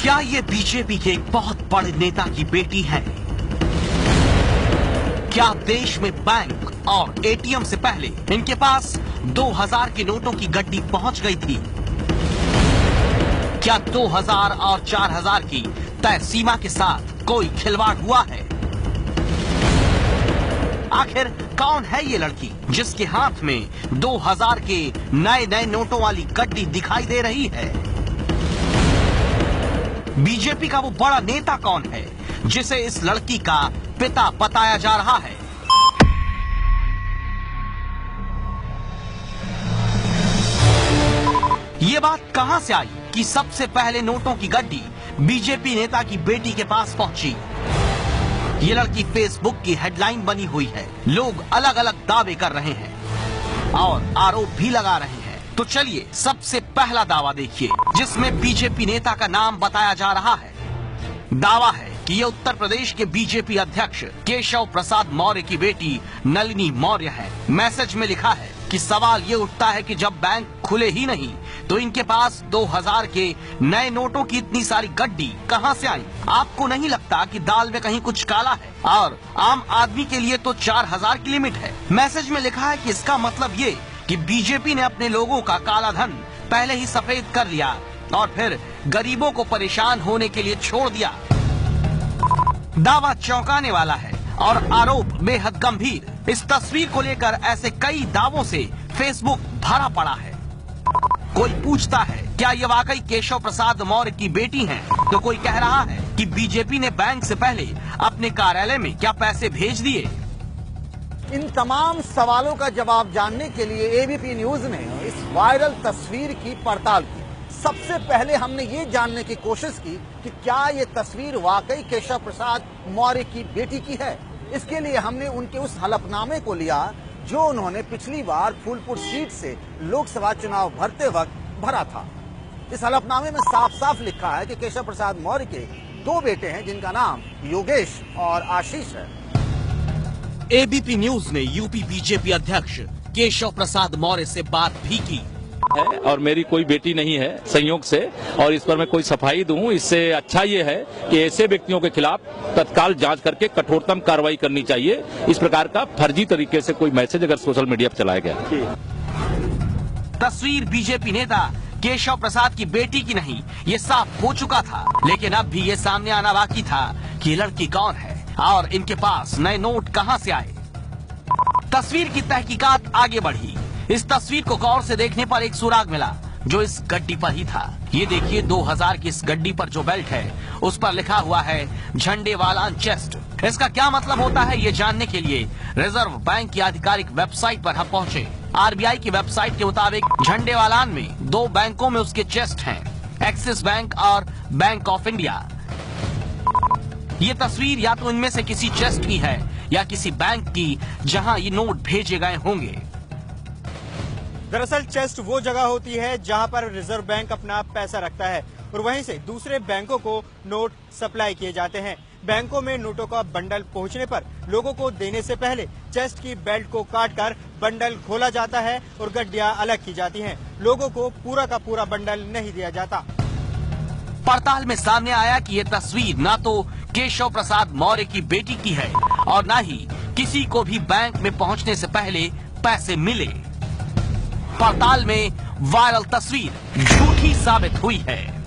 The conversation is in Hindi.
क्या ये बीजेपी के एक बहुत बड़े नेता की बेटी है? क्या देश में बैंक और एटीएम से पहले इनके पास 2000 के नोटों की गड्डी पहुंच गई थी? क्या 2000 और 4000 की तय सीमा के साथ कोई खिलवाड़ हुआ है? आखिर कौन है ये लड़की जिसके हाथ में 2000 के नए नोटों वाली गड्डी दिखाई दे रही है? बीजेपी का वो बड़ा नेता कौन है जिसे इस लड़की का पिता बताया जा रहा है? ये बात कहां से आई कि सबसे पहले नोटों की गड्डी बीजेपी नेता की बेटी के पास पहुंची? ये लड़की फेसबुक की हेडलाइन बनी हुई है। लोग अलग अलग दावे कर रहे हैं और आरोप भी लगा रहे हैं। तो चलिए सबसे पहला दावा देखिए जिसमें बीजेपी नेता का नाम बताया जा रहा है। दावा है कि ये उत्तर प्रदेश के बीजेपी अध्यक्ष केशव प्रसाद मौर्य की बेटी नलिनी मौर्य है। मैसेज में लिखा है कि सवाल ये उठता है कि जब बैंक खुले ही नहीं तो इनके पास 2000 के नए नोटों की इतनी सारी गड्डी कहां से आई? आपको नहीं लगता कि दाल में कहीं कुछ काला है? और आम आदमी के लिए तो 4000 की लिमिट है। मैसेज में लिखा है कि इसका मतलब ये कि बीजेपी ने अपने लोगों का काला धन पहले ही सफेद कर लिया और फिर गरीबों को परेशान होने के लिए छोड़ दिया। दावा चौंकाने वाला है और आरोप बेहद गंभीर। इस तस्वीर को लेकर ऐसे कई दावों से फेसबुक भरा पड़ा है। कोई पूछता है क्या ये वाकई केशव प्रसाद मौर्य की बेटी हैं? तो कोई कह रहा है कि बीजेपी ने बैंक से पहले अपने कार्यालय में क्या पैसे भेज दिए? इन तमाम सवालों का जवाब जानने के लिए एबीपी न्यूज ने इस वायरल तस्वीर की पड़ताल की। सबसे पहले हमने ये जानने की कोशिश की कि क्या ये तस्वीर वाकई केशव प्रसाद मौर्य की बेटी की है। इसके लिए हमने उनके उस हलफनामे को लिया जो उन्होंने पिछली बार फूलपुर सीट से लोकसभा चुनाव भरते वक्त भरा था। इस हलफनामे में साफ साफ लिखा है कि केशव प्रसाद मौर्य के 2 बेटे हैं जिनका नाम योगेश और आशीष है। एबीपी न्यूज ने यूपी बीजेपी अध्यक्ष केशव प्रसाद मौर्य से बात भी की है और मेरी कोई बेटी नहीं है संयोग से, और इस पर मैं कोई सफाई दूं। इससे अच्छा ये है कि ऐसे व्यक्तियों के खिलाफ तत्काल जांच करके कठोरतम कार्रवाई करनी चाहिए। इस प्रकार का फर्जी तरीके से कोई मैसेज अगर सोशल मीडिया पर चलाया गया। तस्वीर बीजेपी नेता केशव प्रसाद की बेटी की नहीं, ये साफ हो चुका था। लेकिन अब भी ये सामने आना बाकी था कि ये लड़की कौन है और इनके पास नए नोट कहां से आए। तस्वीर की तहकीकात आगे बढ़ी। इस तस्वीर को गौर से देखने पर एक सुराग मिला जो इस गड्डी पर ही था। ये देखिए 2000 की इस गड्डी पर जो बेल्ट है उस पर लिखा हुआ है झंडे वाला चेस्ट। इसका क्या मतलब होता है ये जानने के लिए रिजर्व बैंक की आधिकारिक वेबसाइट पर हम पहुंचे। आरबीआई की वेबसाइट के मुताबिक झंडे वालान में 2 बैंकों में उसके चेस्ट हैं, एक्सिस बैंक और बैंक ऑफ इंडिया। ये तस्वीर या तो इनमें से किसी चेस्ट की है या किसी बैंक की जहां ये नोट भेजे गए होंगे। दरअसल चेस्ट वो जगह होती है जहां पर रिजर्व बैंक अपना पैसा रखता है और वहीं से दूसरे बैंकों को नोट सप्लाई किए जाते हैं। बैंकों में नोटों का बंडल पहुंचने पर लोगों को देने से पहले चेस्ट की बेल्ट को काटकर बंडल खोला जाता है और गड्डियां अलग की जाती हैं। लोगों को पूरा का पूरा बंडल नहीं दिया जाता। पड़ताल में सामने आया कि ये तस्वीर ना तो केशव प्रसाद मौर्य की बेटी की है और ना ही किसी को भी बैंक में पहुंचने से पहले पैसे मिले। पड़ताल में वायरल तस्वीर झूठी साबित हुई है।